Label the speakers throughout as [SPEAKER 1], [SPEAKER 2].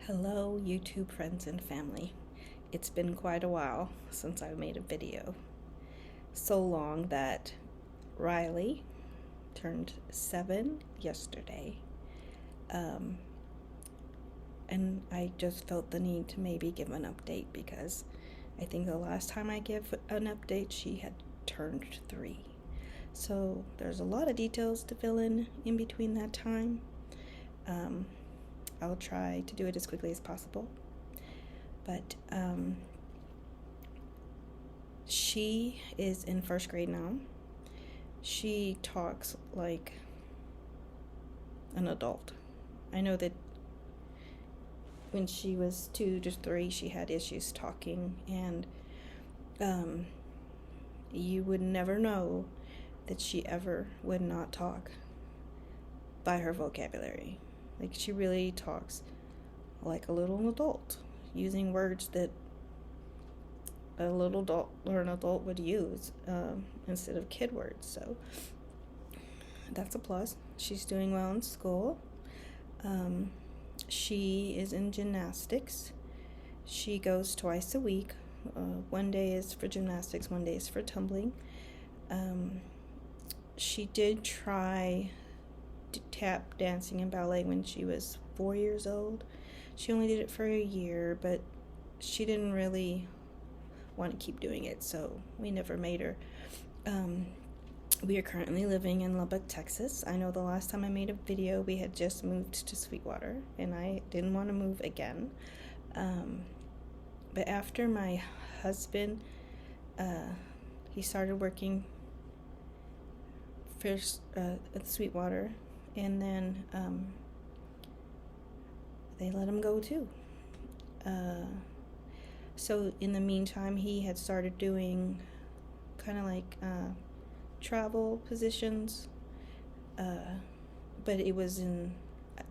[SPEAKER 1] Hello, YouTube friends and family. It's been quite a while since I made a video. So long that Riley turned 7 yesterday. And I just felt the need to maybe give an update because I think the last time I gave an update, she had turned 3. So there's a lot of details to fill in between that time. I'll try to do it as quickly as possible. But she is in 1st grade now. She talks like an adult. I know that when she was 2 to 3, she had issues talking, and you would never know that she ever would not talk by her vocabulary. Like, she really talks like a little adult, using words that a little adult or an adult would use instead of kid words. So that's a plus. She's doing well in school. She is in gymnastics. She goes twice a week. One day is for gymnastics, one day is for tumbling. She did try tap dancing and ballet when she was 4 years old. She only did it for a year, but she didn't really want to keep doing it, so we never made her. We are currently living in Lubbock, Texas. I know the last time I made a video, we had just moved to Sweetwater, and I didn't want to move again. But after my husband, he started working first at Sweetwater, and then they let him go too. So in the meantime, he had started doing kind of like travel positions, but it was in,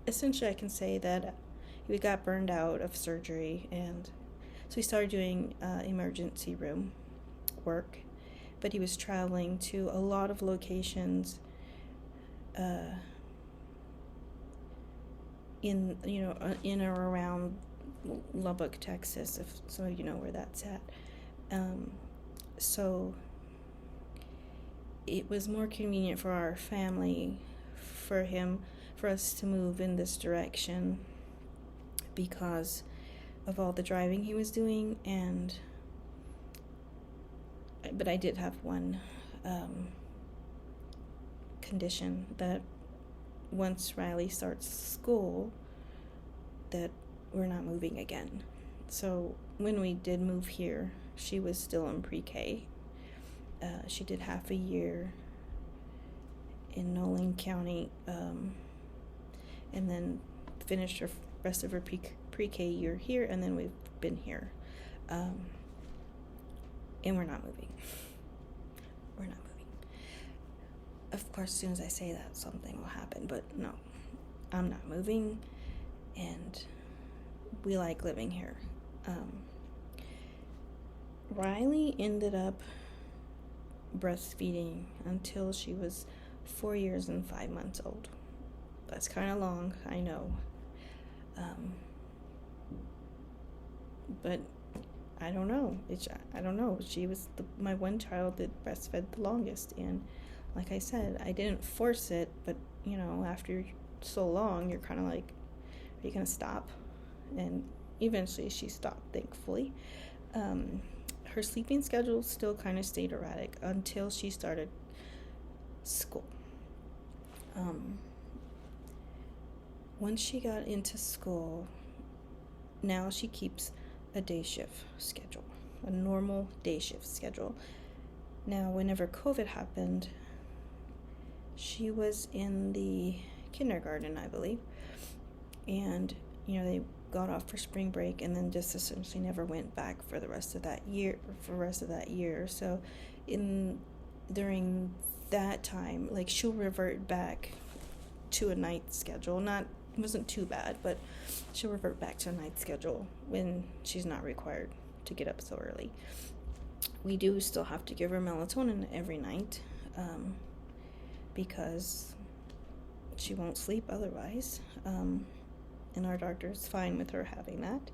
[SPEAKER 1] essentially I can say that he got burned out of surgery, and so he started doing emergency room work, but he was traveling to a lot of locations in or around Lubbock, Texas, if some of you know where that's at. So it was more convenient for our family for us to move in this direction because of all the driving he was doing. But I did have one condition, that once Riley starts school, that we're not moving again. So when we did move here, she was still in pre-K. She did half a year in Nolan County, and then finished her rest of her pre-K year here, and then we've been here. And we're not moving. We're not moving. Of course, as soon as I say that, something will happen, but no, I'm not moving, and we like living here. Riley ended up breastfeeding until she was 4 years and 5 months old. That's kind of long, I know. But I don't know. I don't know. She was my one child that breastfed the longest, and like I said, I didn't force it, but after so long, you're kind of like, are you gonna stop? And eventually she stopped, thankfully. Her sleeping schedule still kind of stayed erratic until she started school. Once she got into school, now she keeps a day shift schedule, a normal day shift schedule. Now, whenever COVID happened, she was in the kindergarten, I believe, and they got off for spring break and then just essentially never went back for the rest of that year. So during that time, like, she'll revert back to a night schedule. It wasn't too bad, but she'll revert back to a night schedule when she's not required to get up so early. We do still have to give her melatonin every night, because she won't sleep otherwise. And and our doctor's fine with her having that.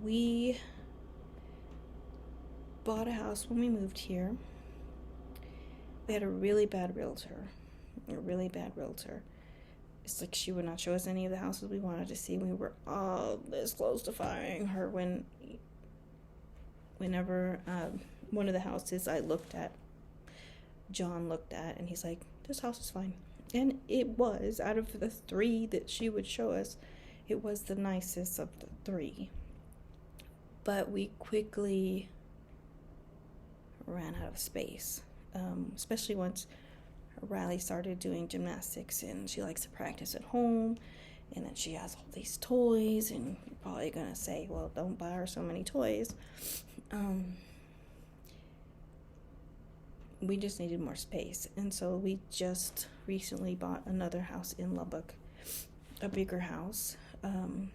[SPEAKER 1] We bought a house when we moved here. We had a really bad realtor. It's like she would not show us any of the houses we wanted to see. We were all this close to firing her whenever one of the houses John looked at, and he's like, this house is fine. And it was, out of the 3 that she would show us, it was the nicest of the 3. But we quickly ran out of space, especially once Riley started doing gymnastics, and she likes to practice at home, and then she has all these toys, and you're probably going to say, well, don't buy her so many toys. We just needed more space, and so we just recently bought another house in Lubbock, a bigger house, and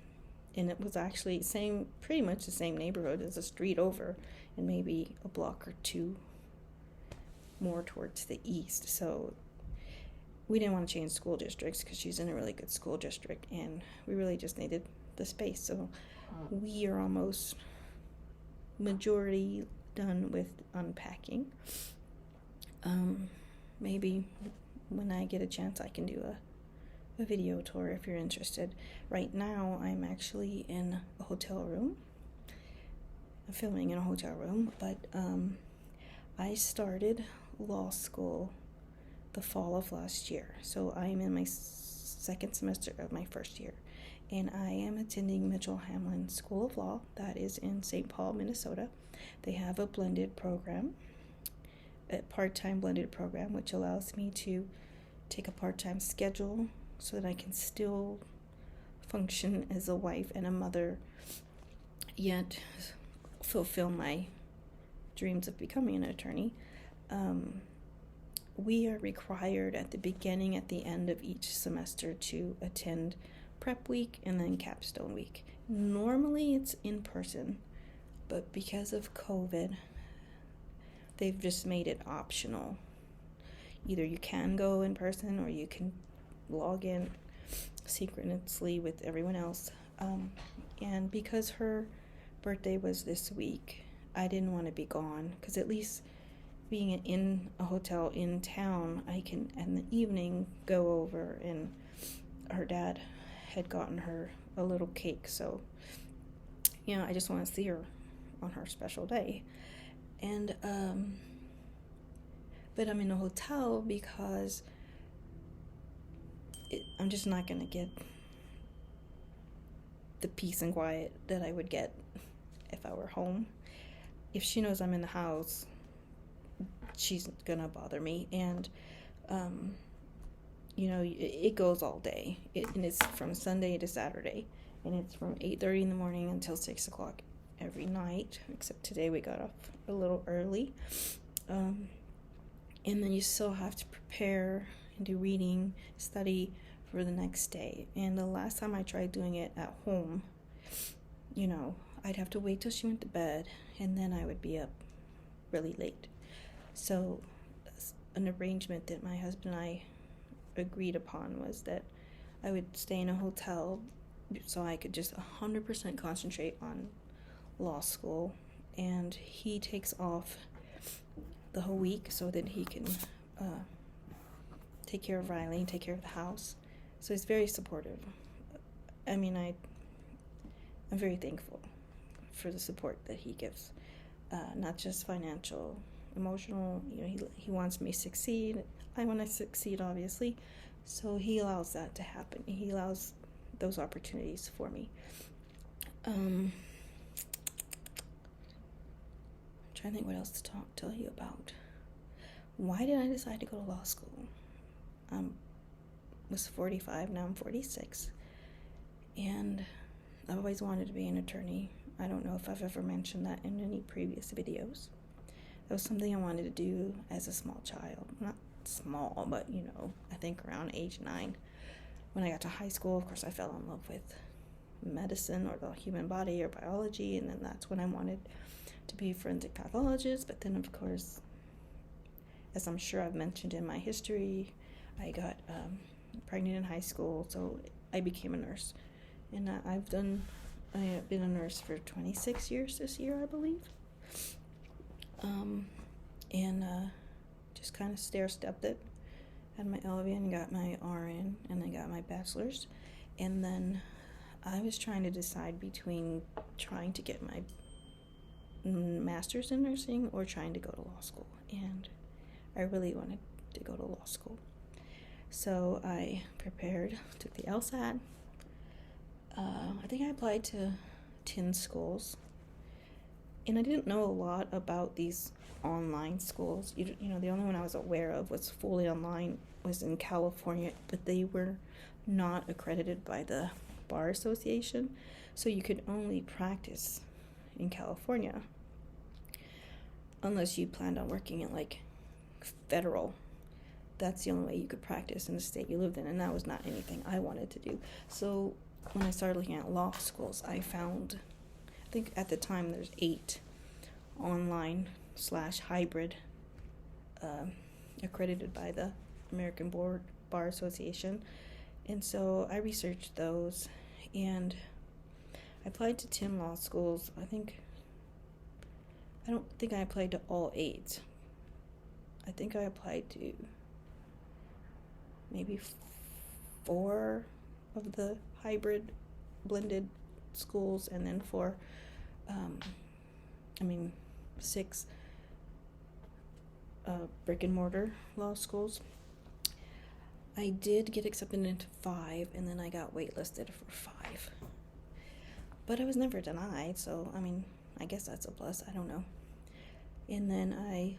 [SPEAKER 1] it was actually pretty much the same neighborhood as a street over, and maybe a block or 2 more towards the east. So we didn't want to change school districts because she's in a really good school district, and we really just needed the space. So we are almost majority done with unpacking. Maybe when I get a chance I can do a video tour if you're interested. Right now I'm actually in a hotel room. I'm filming in a hotel room, but I started law school the fall of last year. So I am in my second semester of my first year, and I am attending Mitchell Hamlin School of Law. That is in St. Paul, Minnesota. They have a blended program, a part-time blended program, which allows me to take a part-time schedule so that I can still function as a wife and a mother, yet fulfill my dreams of becoming an attorney. We are required at the beginning, at the end of each semester, to attend prep week and then capstone week. Normally it's in person, but because of COVID, they've just made it optional. Either you can go in person or you can log in synchronously with everyone else. And because her birthday was this week, I didn't want to be gone, because at least being in a hotel in town, I can in the evening go over, and her dad had gotten her a little cake, so I just want to see her on her special day. And but I'm in a hotel because I'm just not going to get the peace and quiet that I would get if I were home. If she knows I'm in the house, she's going to bother me. And, it goes all day. And it's from Sunday to Saturday. And it's from 8:30 in the morning until 6 o'clock every night. Except today we got off a little early. And then you still have to prepare and do reading, study for the next day. And the last time I tried doing it at home, I'd have to wait till she went to bed, and then I would be up really late. So an arrangement that my husband and I agreed upon was that I would stay in a hotel so I could just 100% concentrate on law school, and he takes off the whole week so that he can take care of Riley and take care of the house. So he's very supportive. I mean, I'm very thankful for the support that he gives, not just financial, emotional. He wants me to succeed. I want to succeed, obviously. So he allows that to happen. He allows those opportunities for me. I'm trying to think what else to tell you about. Why did I decide to go to law school? I was 45, now I'm 46. And I've always wanted to be an attorney. I don't know if I've ever mentioned that in any previous videos. That was something I wanted to do as a small child. Not small, but I think around age 9. When I got to high school, of course, I fell in love with medicine or the human body or biology, and then that's when I wanted to be a forensic pathologist. But then, of course, as I'm sure I've mentioned in my history, I got pregnant in high school, so I became a nurse. And I have been a nurse for 26 years this year, I believe. And just kind of stair-stepped it. Had my LVN, got my RN, and then got my bachelor's. And then I was trying to decide between trying to get my master's in nursing or trying to go to law school. And I really wanted to go to law school. So I prepared, took the LSAT. I think I applied to 10 schools. And I didn't know a lot about these online schools. You know, the only one I was aware of was fully online was in California, but they were not accredited by the Bar Association. So you could only practice in California unless you planned on working at like federal. That's the only way you could practice in the state you lived in, and that was not anything I wanted to do. So when I started looking at law schools, I found, I think at the time there's 8 online/hybrid accredited by the American Bar Association. And so I researched those, and I applied to 10 law schools. I don't think I applied to all 8. I think I applied to maybe 4 of the hybrid blended schools, and then 6 brick and mortar law schools. I did get accepted into 5, and then I got waitlisted for 5. But I was never denied, so I guess that's a plus, I don't know. And then I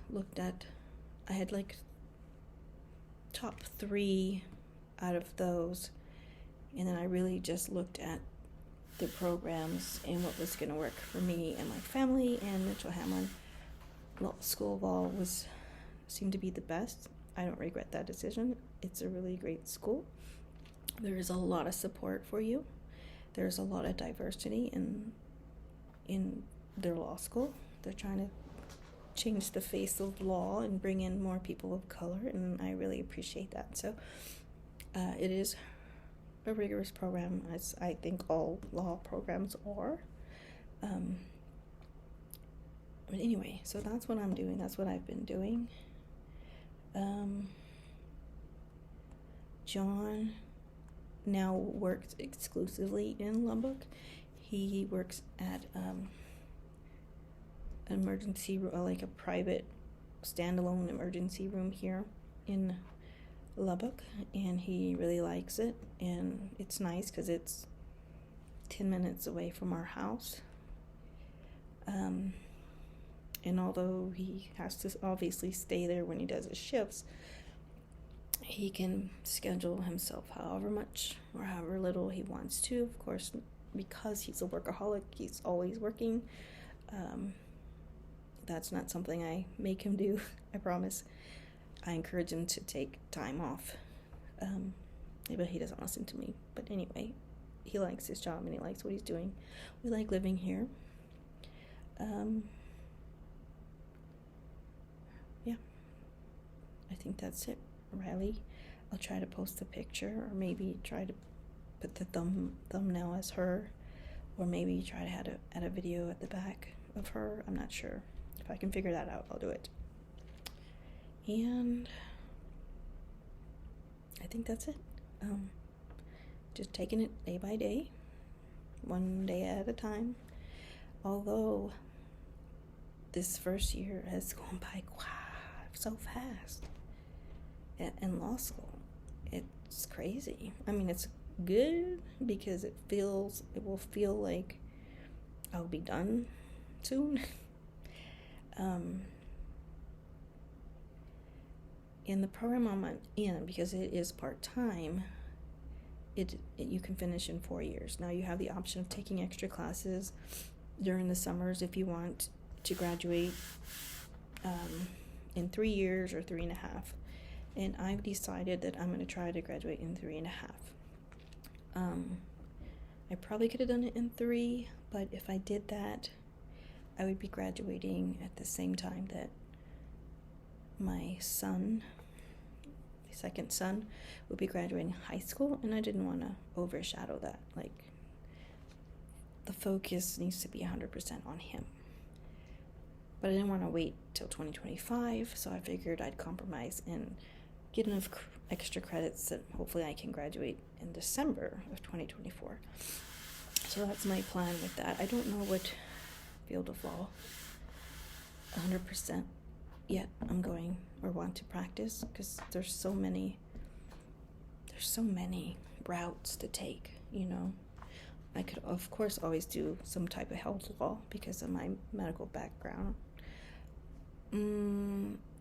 [SPEAKER 1] had like top 3 out of those, and then I really just looked at the programs and what was going to work for me and my family, and Mitchell Hamlin School of Law seemed to be the best. I don't regret that decision. It's a really great school. There is a lot of support for you. There's a lot of diversity in their law school. They're trying to change the face of law and bring in more people of color, and I really appreciate that. So it is a rigorous program, as I think all law programs are. But anyway, so that's what I'm doing. That's what I've been doing. John now works exclusively in Lubbock. He works at emergency, like a private standalone emergency room here in Lubbock, and he really likes it, and it's nice because it's 10 minutes away from our house. And although he has to obviously stay there when he does his shifts, he can schedule himself however much or however little he wants to. Of course, because he's a workaholic, he's always working. That's not something I make him do, I promise. I encourage him to take time off. But he doesn't listen to me. But anyway, he likes his job and he likes what he's doing. We like living here. Yeah, I think that's it. Riley, I'll try to post a picture, or maybe try to put the thumbnail as her, or maybe try to add a video at the back of her. I'm not sure. If I can figure that out, I'll do it. And I think that's it. Just taking it day by day, one day at a time. Although this first year has gone by so fast in law school. It's crazy. It's good because it will feel like I'll be done soon. In the program I'm in, because it is part-time, you can finish in 4 years. Now you have the option of taking extra classes during the summers if you want to graduate in 3 years or 3.5. And I've decided that I'm going to try to graduate in 3.5. I probably could have done it in 3, but if I did that, I would be graduating at the same time that my son second son would be graduating high school, and I didn't want to overshadow that. Like, the focus needs to be 100% on him. But I didn't want to wait till 2025, so I figured I'd compromise and get enough extra credits that hopefully I can graduate in December of 2024. So that's my plan with that. I don't know what field of law 100% yet I'm going or want to practice, because there's so many routes to take, you know. I could, of course, always do some type of health law because of my medical background.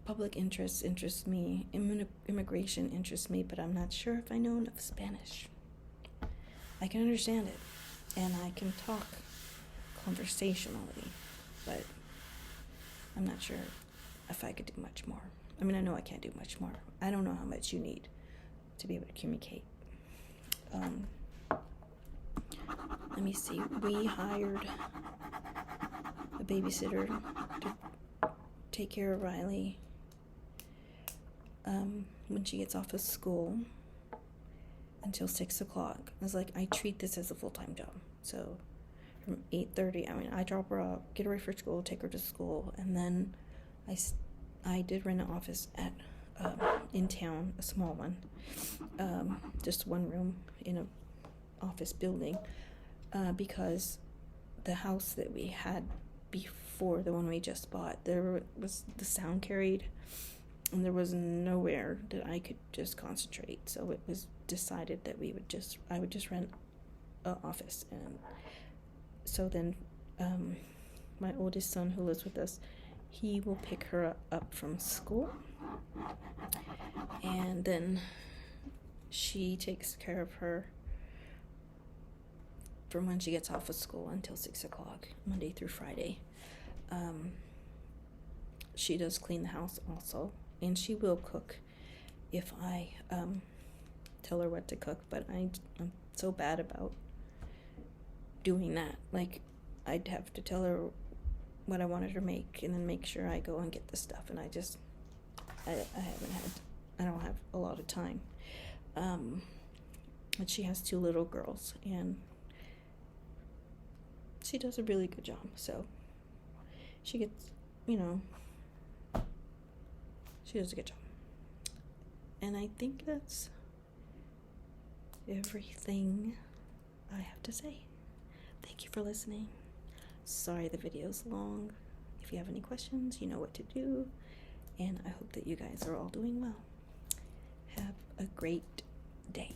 [SPEAKER 1] Public interest interests me. Immigration interests me, but I'm not sure if I know enough Spanish. I can understand it, and I can talk conversationally, but I'm not sure if I could do much more. I mean, I know I can't do much more. I don't know how much you need to be able to communicate. Let me see. We hired a babysitter to take care of Riley when she gets off of school until 6 o'clock. I was like, I treat this as a full-time job. So from 8:30, I mean, I drop her off, get her ready for school, take her to school, and then I did rent an office at in town, a small one, just one room in a office building, because the house that we had before, the one we just bought, there was the sound carried, and there was nowhere that I could just concentrate. So it was decided that I would just rent an office. And so then my oldest son, who lives with us, he will pick her up from school, and then she takes care of her from when she gets off of school until 6 o'clock, Monday through Friday. She does clean the house also, and she will cook if I tell her what to cook, but I'm so bad about doing that. Like, I'd have to tell her what I wanted her to make and then make sure I go and get the stuff, and I don't have a lot of time. But she has 2 little girls, and she does a really good job. So she gets, she does a good job. And I think that's everything I have to say. Thank you for listening. Sorry the video's long. If you have any questions, you know what to do. And I hope that you guys are all doing well. Have a great day.